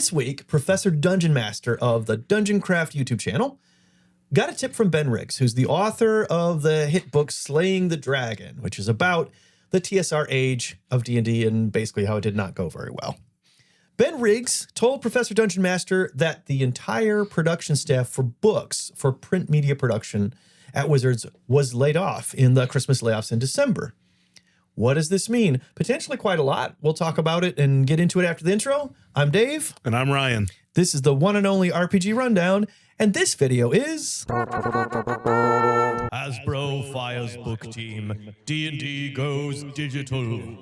This week, Professor Dungeon Master of the Dungeon Craft YouTube channel got a tip from Ben Riggs, who's the author of the hit book Slaying the Dragon, which is about the TSR age of D&D and basically how it did not go very well. Ben Riggs told Professor Dungeon Master that the entire production staff for books for print media production at Wizards was laid off in the Christmas layoffs in December. What does this mean? Potentially quite a lot. We'll talk about it and get into it after the intro. I'm Dave. And I'm Ryan. This is the one and only RPG Rundown, and this video is... Hasbro fires book team. D&D goes digital.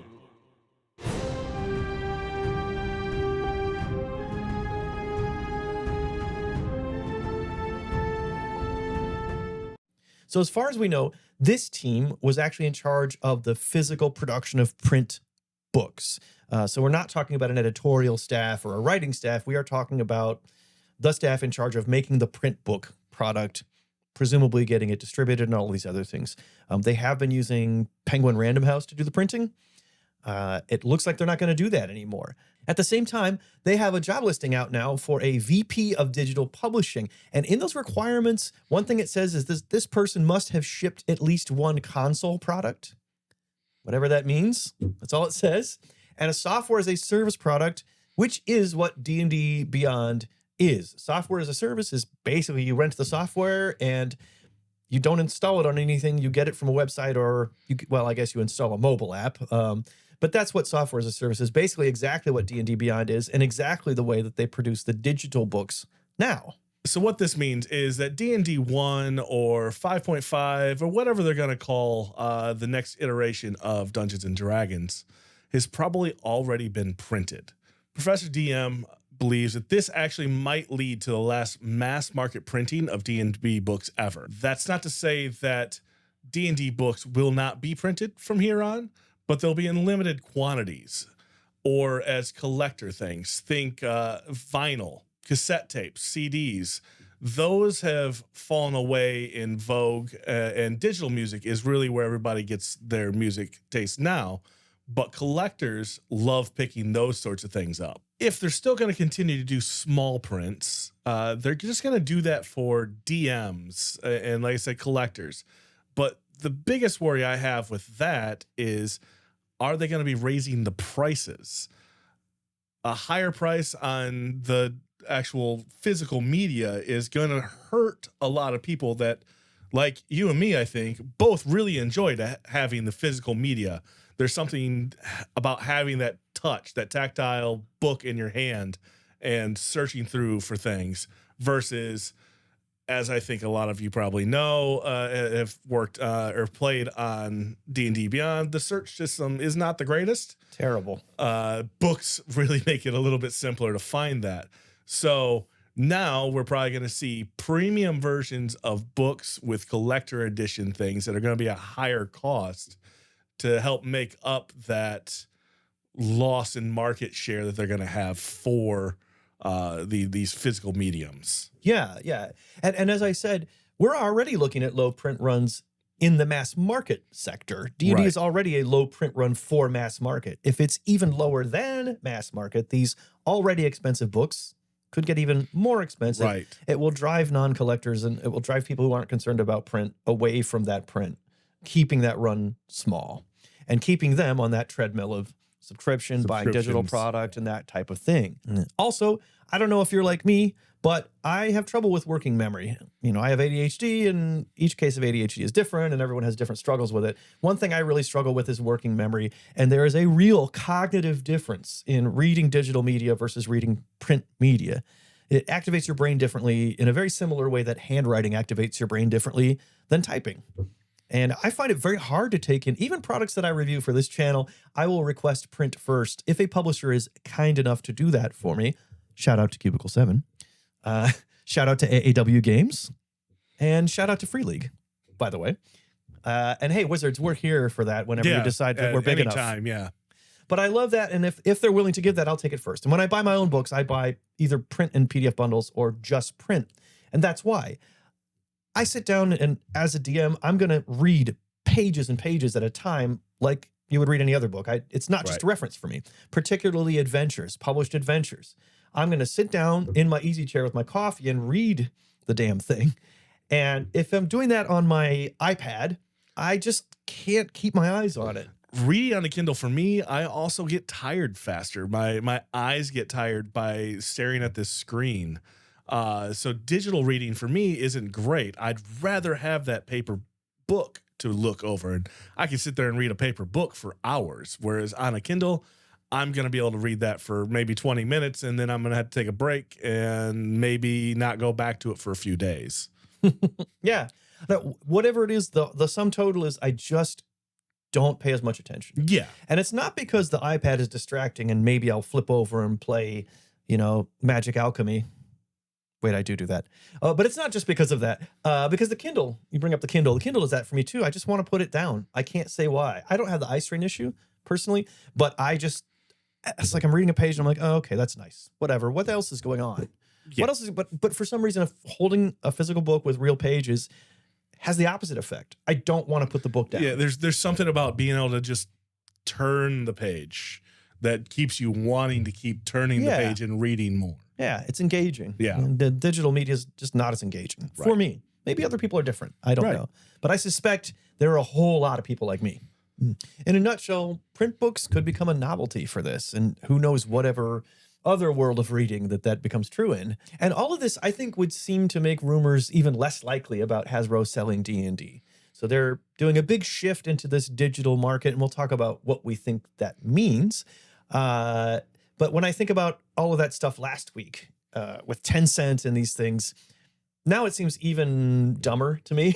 So as far as we know, this team was actually in charge of the physical production of print books. So we're not talking about an editorial staff or a writing staff. We are talking about the staff in charge of making the print book product, presumably getting it distributed and all these other things. They have been using Penguin Random House to do the printing. It looks like they're not going to do that anymore. At the same time, they have a job listing out now for a VP of digital publishing. And in those requirements, one thing it says is this person must have shipped at least one console product, whatever that means. That's all it says. And a software as a service product, which is what D&D Beyond is. Software as a service is basically you rent the software and you don't install it on anything. You get it from a website or, I guess you install a mobile app. But that's what software as a service is, basically exactly what D&D Beyond is and exactly the way that they produce the digital books now. So what this means is that D&D 1 or 5.5 or whatever they're going to call the next iteration of Dungeons & Dragons has probably already been printed. Professor DM believes that this actually might lead to the last mass market printing of D&D books ever. That's not to say that D&D books will not be printed from here on, but they'll be in limited quantities or as collector things. Think vinyl, cassette tapes, CDs. Those have fallen away in vogue, and digital music is really where everybody gets their music taste now. But collectors love picking those sorts of things up. If they're still going to continue to do small prints, they're just going to do that for DMs and, like I said, collectors. But the biggest worry I have with that is, are they going to be raising the prices? A higher price on the actual physical media is going to hurt a lot of people that, like you and me, I think, both really enjoyed having the physical media. There's something about having that touch, that tactile book in your hand and searching through for things versus, as I think a lot of you probably know, have worked or played on D&D Beyond, the search system is not the greatest. Terrible. Books really make it a little bit simpler to find that. So now we're probably going to see premium versions of books with collector edition things that are going to be a higher cost to help make up that loss in market share that they're going to have for these physical mediums. Yeah. And as I said, we're already looking at low print runs in the mass market sector. D&D is already a low print run for mass market. If it's even lower than mass market, these already expensive books could get even more expensive. Right. It will drive non-collectors and it will drive people who aren't concerned about print away from that print, keeping that run small and keeping them on that treadmill of subscription, buying digital product, and that type of thing. Also, I don't know if you're like me, but I have trouble with working memory. You know, I have ADHD, and each case of ADHD is different, and everyone has different struggles with it. One thing I really struggle with is working memory, and there is a real cognitive difference in reading digital media versus reading print media. It activates your brain differently in a very similar way that handwriting activates your brain differently than typing. And I find it very hard to take in, even products that I review for this channel, I will request print first. If a publisher is kind enough to do that for me, shout out to Cubicle 7, shout out to AAW Games, and shout out to Free League, by the way. And hey, Wizards, we're here for that whenever you decide that we're big enough. Yeah. But I love that, and if they're willing to give that, I'll take it first. And when I buy my own books, I buy either print and PDF bundles or just print. And that's why. I sit down and as a DM, I'm going to read pages and pages at a time like you would read any other book. It's not just a reference for me, particularly adventures, published adventures. I'm going to sit down in my easy chair with my coffee and read the damn thing. And if I'm doing that on my iPad, I just can't keep my eyes on it. Reading on a Kindle, for me, I also get tired faster. My eyes get tired by staring at this screen. So digital reading for me isn't great. I'd rather have that paper book to look over. And I can sit there and read a paper book for hours. Whereas on a Kindle, I'm going to be able to read that for maybe 20 minutes, and then I'm going to have to take a break and maybe not go back to it for a few days. Yeah. Now, whatever it is, the sum total is I just don't pay as much attention. Yeah. And it's not because the iPad is distracting and maybe I'll flip over and play, Magic Alchemy. Wait, I do that. But it's not just because of that. Because the Kindle, you bring up the Kindle is that for me too. I just want to put it down. I can't say why. I don't have the eye strain issue personally, but it's like I'm reading a page and I'm like, oh, okay, that's nice. Whatever. What else is going on? Yeah. What else is, but for some reason, holding a physical book with real pages has the opposite effect. I don't want to put the book down. Yeah, there's something about being able to just turn the page that keeps you wanting to keep turning the page and reading more. Yeah, it's engaging. Yeah. And the digital media is just not as engaging for me. Maybe other people are different. I don't know. But I suspect there are a whole lot of people like me. In a nutshell, print books could become a novelty for this. And who knows whatever other world of reading that becomes true in. And all of this, I think, would seem to make rumors even less likely about Hasbro selling D&D. So they're doing a big shift into this digital market, and we'll talk about what we think that means. But when I think about all of that stuff last week with Tencent and these things, now it seems even dumber to me.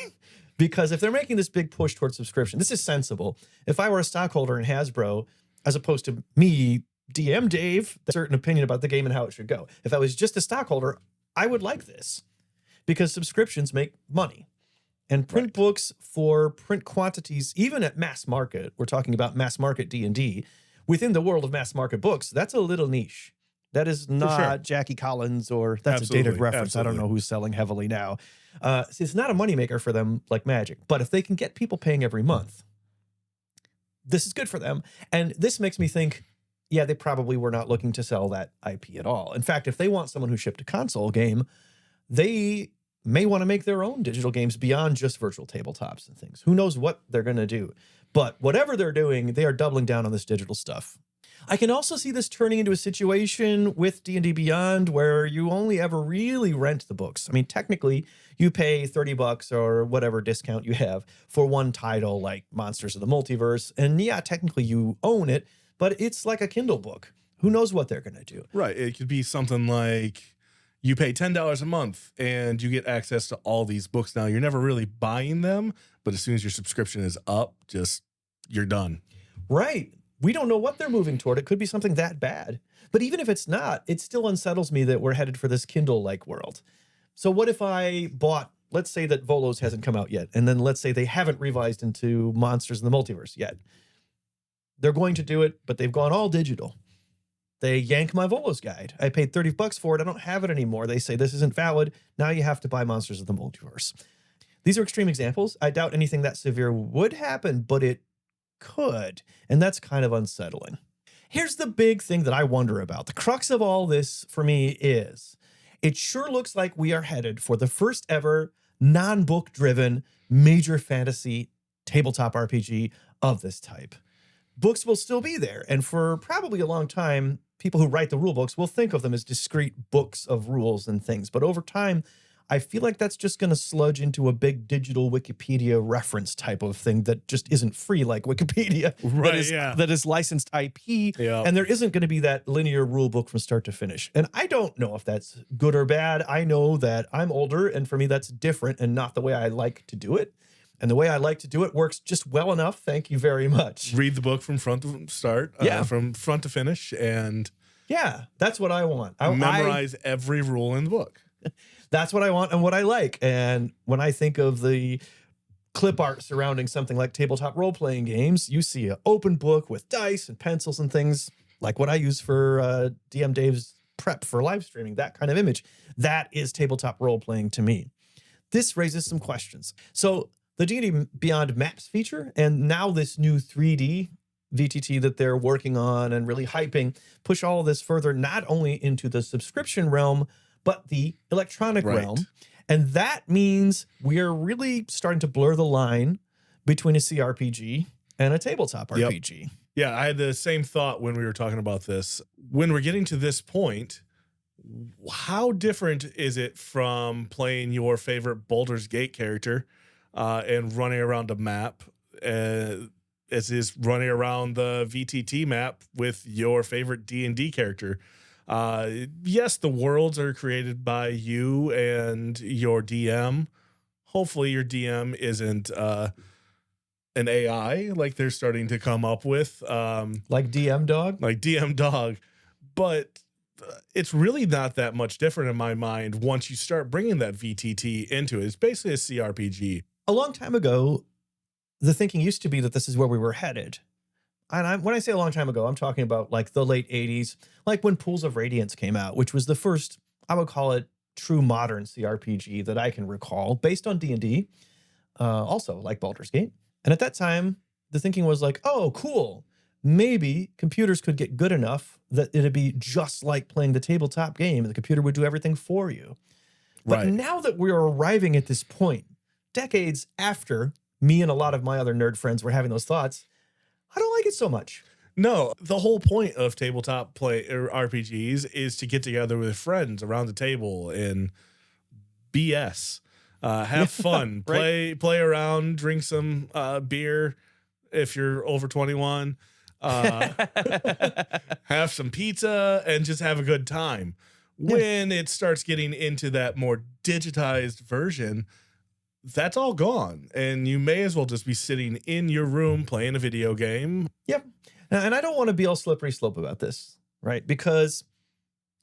Because if they're making this big push towards subscription, this is sensible. If I were a stockholder in Hasbro, as opposed to me, DM Dave, a certain opinion about the game and how it should go. If I was just a stockholder, I would like this because subscriptions make money. And print books for print quantities, even at mass market, we're talking about mass market D&D, within the world of mass market books, that's a little niche. That is not Jackie Collins or that's a dated reference. I don't know who's selling heavily now. See, it's not a moneymaker for them like Magic. But if they can get people paying every month, this is good for them. And this makes me think, yeah, they probably were not looking to sell that IP at all. In fact, if they want someone who shipped a console game, they may want to make their own digital games beyond just virtual tabletops and things. Who knows what they're going to do? But whatever they're doing, they are doubling down on this digital stuff. I can also see this turning into a situation with D&D Beyond where you only ever really rent the books. I mean, technically, you pay $30 or whatever discount you have for one title like Monsters of the Multiverse. And yeah, technically you own it, but it's like a Kindle book. Who knows what they're going to do? Right. It could be something like you pay $10 a month and you get access to all these books. Now, you're never really buying them, but as soon as your subscription is up, you're done. Right. We don't know what they're moving toward. It could be something that bad. But even if it's not, it still unsettles me that we're headed for this Kindle-like world. So what if I bought, let's say that Volos hasn't come out yet, and then let's say they haven't revised into Monsters in the Multiverse yet. They're going to do it, but they've gone all digital. They yank my Volos guide. I paid $30 for it. I don't have it anymore. They say this isn't valid. Now you have to buy Monsters of the Multiverse. These are extreme examples. I doubt anything that severe would happen, but it could. And that's kind of unsettling. Here's the big thing that I wonder about. The crux of all this for me is it sure looks like we are headed for the first ever non-book driven major fantasy tabletop RPG of this type. Books will still be there. And for probably a long time, people who write the rule books will think of them as discrete books of rules and things. But over time, I feel like that's just going to sludge into a big digital Wikipedia reference type of thing that just isn't free like Wikipedia. Right, that is licensed IP. Yeah. And there isn't going to be that linear rule book from start to finish. And I don't know if that's good or bad. I know that I'm older, and for me, that's different and not the way I like to do it. And the way I like to do it works just well enough. Thank you very much. Read the book from front to start, from front to finish, and yeah, that's what I want. memorize every rule in the book. That's what I want and what I like. And when I think of the clip art surrounding something like tabletop role-playing games, you see an open book with dice and pencils and things like what I use for DM Dave's prep for live streaming, that kind of image. That is tabletop role-playing to me. This raises some questions. So the D&D Beyond Maps feature, and now this new 3D VTT that they're working on and really hyping, push all of this further, not only into the subscription realm, but the electronic realm. And that means we are really starting to blur the line between a CRPG and a tabletop RPG. Yeah, I had the same thought when we were talking about this. When we're getting to this point, how different is it from playing your favorite Baldur's Gate character and running around a map as is running around the VTT map with your favorite D&D character? Yes, the worlds are created by you and your DM. Hopefully your DM isn't an AI like they're starting to come up with. Like DM Dog? Like DM Dog. But it's really not that much different in my mind once you start bringing that VTT into it. It's basically a CRPG. A long time ago, the thinking used to be that this is where we were headed. And when I say a long time ago, I'm talking about like the late 80s, like when Pools of Radiance came out, which was the first, I would call it, true modern CRPG that I can recall, based on D&D, also like Baldur's Gate. And at that time, the thinking was like, oh, cool. Maybe computers could get good enough that it'd be just like playing the tabletop game and the computer would do everything for you. But now that we're arriving at this point, decades after me and a lot of my other nerd friends were having those thoughts, I don't like it so much. No, the whole point of tabletop play or RPGs is to get together with friends around the table and BS, have fun, play around, drink some beer if you're over 21, have some pizza, and just have a good time. When it starts getting into that more digitized version, that's all gone, and you may as well just be sitting in your room playing a video game. Yep. And I don't want to be all slippery slope about this, right? Because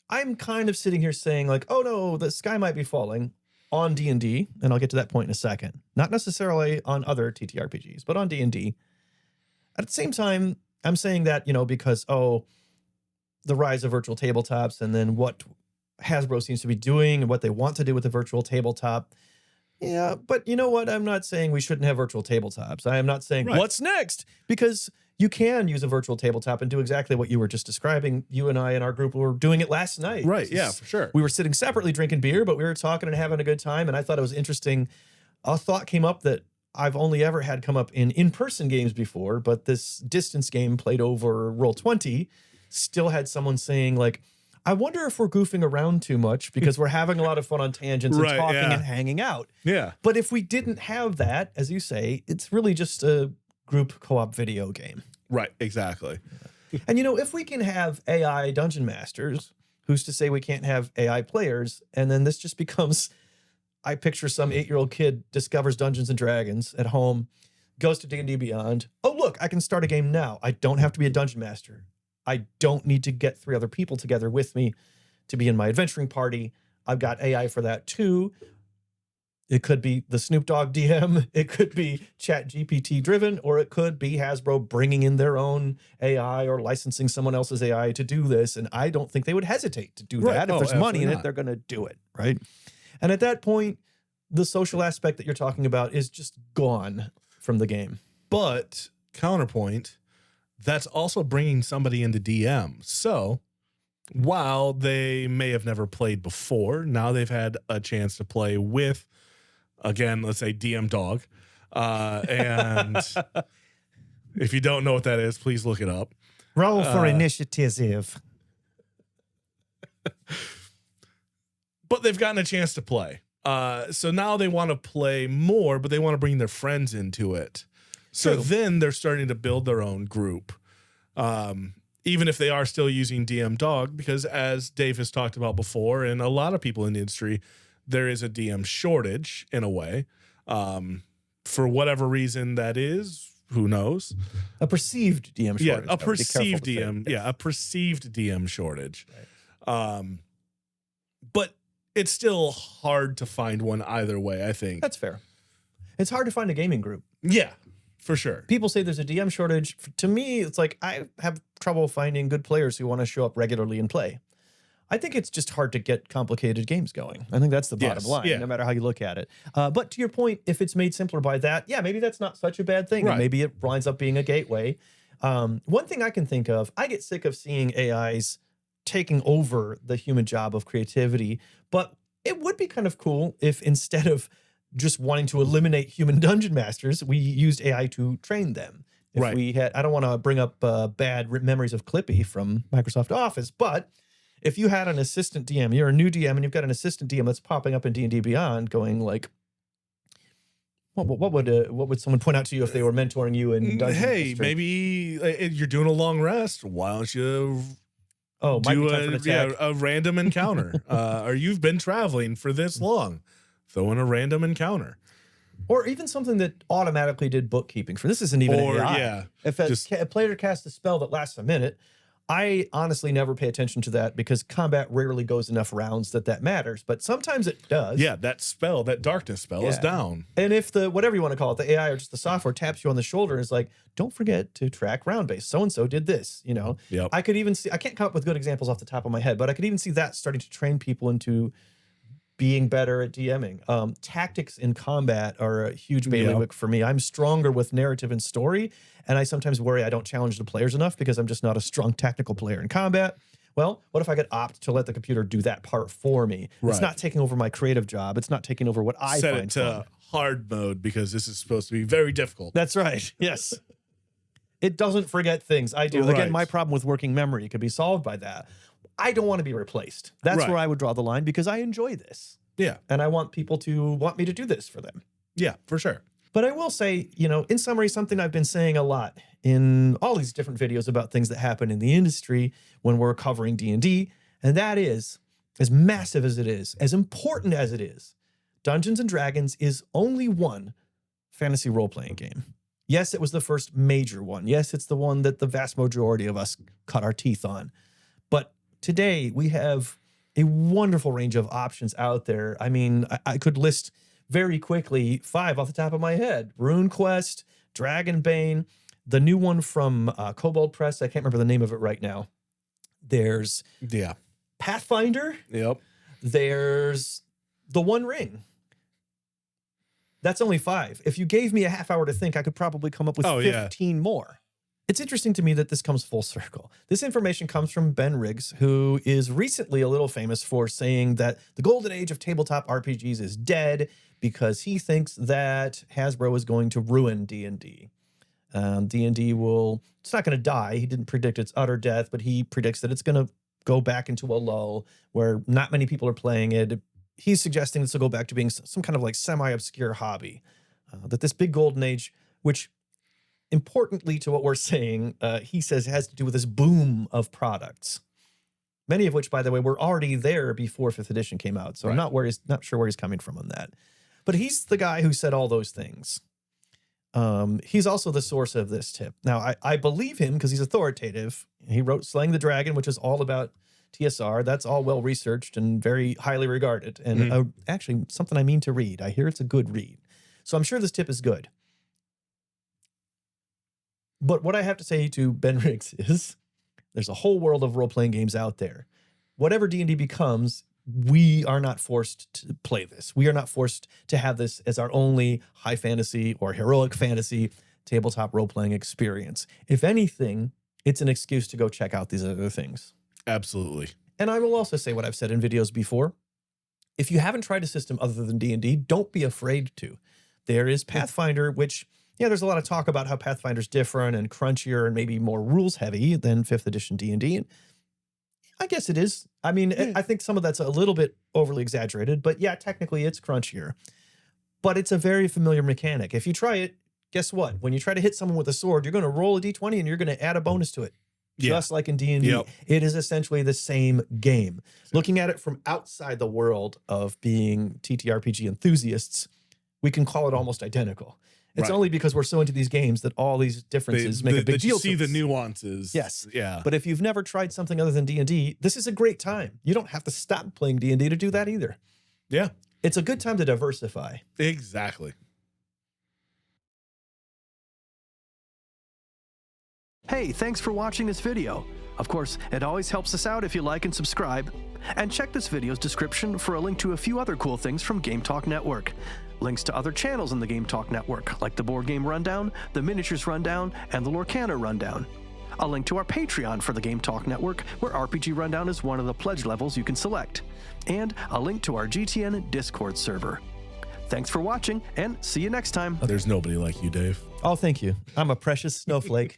I'm kind of sitting here saying like, oh no, the sky might be falling on D&D, and I'll get to that point in a second. Not necessarily on other TTRPGs, but on D&D. At the same time, I'm saying that, you know, because, oh, the rise of virtual tabletops and then what Hasbro seems to be doing and what they want to do with the virtual tabletop. Yeah, but you know what? I'm not saying we shouldn't have virtual tabletops. I am not saying what's next, because you can use a virtual tabletop and do exactly what you were just describing. You and I and our group were doing it last night. Right, yeah, for sure. We were sitting separately drinking beer, but we were talking and having a good time, and I thought it was interesting. A thought came up that I've only ever had come up in in-person games before, but this distance game played over Roll20 still had someone saying like, I wonder if we're goofing around too much because we're having a lot of fun on tangents and talking and hanging out. Yeah. But if we didn't have that, as you say, it's really just a group co-op video game. Right, exactly. And, you know, if we can have AI dungeon masters, who's to say we can't have AI players? And then this just becomes, I picture some 8-year-old kid discovers Dungeons and Dragons at home, goes to D&D Beyond. Oh, look, I can start a game now. I don't have to be a dungeon master. I don't need to get 3 other people together with me to be in my adventuring party. I've got AI for that too. It could be the Snoop Dogg DM. It could be ChatGPT driven, or it could be Hasbro bringing in their own AI or licensing someone else's AI to do this. And I don't think they would hesitate to do that. If there's money in it, they're going to do it, right? And at that point, the social aspect that you're talking about is just gone from the game. But counterpoint, that's also bringing somebody into DM. So while they may have never played before, now they've had a chance to play with, again, let's say DM Dog. And if you don't know what that is, please look it up. Roll for initiative. But they've gotten a chance to play. So now they want to play more, but they want to bring their friends into it. So then they're starting to build their own group. Even if they are still using DM Dog, because as Dave has talked about before, and a lot of people in the industry, there is a DM shortage in a way. For whatever reason that is, who knows? A perceived DM shortage. Yeah, a perceived DM. Yeah, a perceived DM shortage. Right. But it's still hard to find one either way, I think. That's fair. It's hard to find a gaming group. Yeah, for sure. People say there's a DM shortage. To me, it's like I have trouble finding good players who want to show up regularly and play. I think it's just hard to get complicated games going. I think that's the bottom line, no matter how you look at it. But to your point, if it's made simpler by that, yeah, maybe that's not such a bad thing. Right. And maybe it winds up being a gateway. One thing I can think of, I get sick of seeing AIs taking over the human job of creativity, but it would be kind of cool if instead of just wanting to eliminate human dungeon masters, we used AI to train them. If Right. we had, I don't want to bring up bad memories of Clippy from Microsoft Office, but if you had an assistant DM, you're a new DM and you've got an assistant DM that's popping up in D&D Beyond going like, what would someone point out to you if they were mentoring you in Dungeon Hey, History? maybe you're doing a long rest. Why don't you Oh, might be do time for an attack. a random encounter? Or you've been traveling for this long. Throw in a random encounter. Or even something that automatically did bookkeeping for this isn't even Or, AI. yeah, If a, just- a player casts a spell that lasts a minute, I honestly never pay attention to that because combat rarely goes enough rounds that matters. But sometimes it does. Yeah, that spell, that darkness spell is Yeah. down. And if the, whatever you want to call it, the AI or just the software taps you on the shoulder and is like, don't forget to track round base. So-and-so did this, you know? Yep. I could even see, I can't come up with good examples off the top of my head, but I could even see that starting to train people into being better at DMing. Tactics in combat are a huge bailiwick for me. I'm stronger with narrative and story, and I sometimes worry I don't challenge the players enough because I'm just not a strong tactical player in combat. Well, what if I could opt to let the computer do that part for me? It's Right. not taking over my creative job. It's not taking over what I Set find it to fun. hard mode because this is supposed to be very difficult. That's right. Yes. It doesn't forget things. I do. Right. Again, my problem with working memory could be solved by that. I don't want to be replaced. That's Right. where I would draw the line because I enjoy this. Yeah. And I want people to want me to do this for them. Yeah, for sure. But I will say, you know, in summary, something I've been saying a lot in all these different videos about things that happen in the industry when we're covering D&D, and that is, as massive as it is, as important as it is, Dungeons & Dragons is only one fantasy role-playing game. Yes, it was the first major one. Yes, it's the one that the vast majority of us cut our teeth on. But today we have a wonderful range of options out there. I mean, I could list very quickly 5 off the top of my head. RuneQuest, Dragonbane, the new one from Kobold Press. I can't remember the name of it right now. There's Yeah. Pathfinder. Yep. There's The One Ring. That's only 5. If you gave me a half hour to think, I could probably come up with 15 more. It's interesting to me that this comes full circle. This information comes from Ben Riggs, who is recently a little famous for saying that the golden age of tabletop RPGs is dead because he thinks that Hasbro is going to ruin D&D. D&D will, it's not going to die. He didn't predict its utter death, but he predicts that it's going to go back into a lull where not many people are playing it. He's suggesting this will go back to being some kind of like semi-obscure hobby. That this big golden age, which importantly to what we're saying, he says has to do with this boom of products. Many of which, by the way, were already there before 5th edition came out. So Right. I'm not sure where he's coming from on that. But he's the guy who said all those things. He's also the source of this tip. Now, I believe him because he's authoritative. He wrote Slaying the Dragon, which is all about TSR. That's all well-researched and very highly regarded. And actually, something I mean to read. I hear it's a good read. So I'm sure this tip is good. But what I have to say to Ben Riggs is there's a whole world of role-playing games out there. Whatever D&D becomes, we are not forced to play this. We are not forced to have this as our only high fantasy or heroic fantasy tabletop role-playing experience. If anything, it's an excuse to go check out these other things. Absolutely. And I will also say what I've said in videos before. If you haven't tried a system other than D&D, don't be afraid to. There is Pathfinder, which, yeah, there's a lot of talk about how Pathfinder's different and crunchier and maybe more rules heavy than 5th edition D&D. And I guess it is. I mean, I think some of that's a little bit overly exaggerated, but yeah, technically it's crunchier. But it's a very familiar mechanic. If you try it, guess what? When you try to hit someone with a sword, you're going to roll a d20 and you're going to add a bonus to it. Yeah. Just like in D&D. Yep. It is essentially the same game. Looking at it from outside the world of being TTRPG enthusiasts, we can call it almost identical. It's Right. only because we're so into these games that all these differences make a big that deal you see to the us. nuances. Yes. Yeah. But if you've never tried something other than D&D, this is a great time. You don't have to stop playing D&D to do that either. Yeah. It's a good time to diversify. Exactly. Hey, thanks for watching this video. Of course, it always helps us out if you like and subscribe. And check this video's description for a link to a few other cool things from Game Talk Network. Links to other channels in the Game Talk Network, like the Board Game Rundown, the Miniatures Rundown, and the Lorcana Rundown. A link to our Patreon for the Game Talk Network, where RPG Rundown is one of the pledge levels you can select. And a link to our GTN Discord server. Thanks for watching, and see you next time. There's nobody like you, Dave. Oh, thank you. I'm a precious snowflake.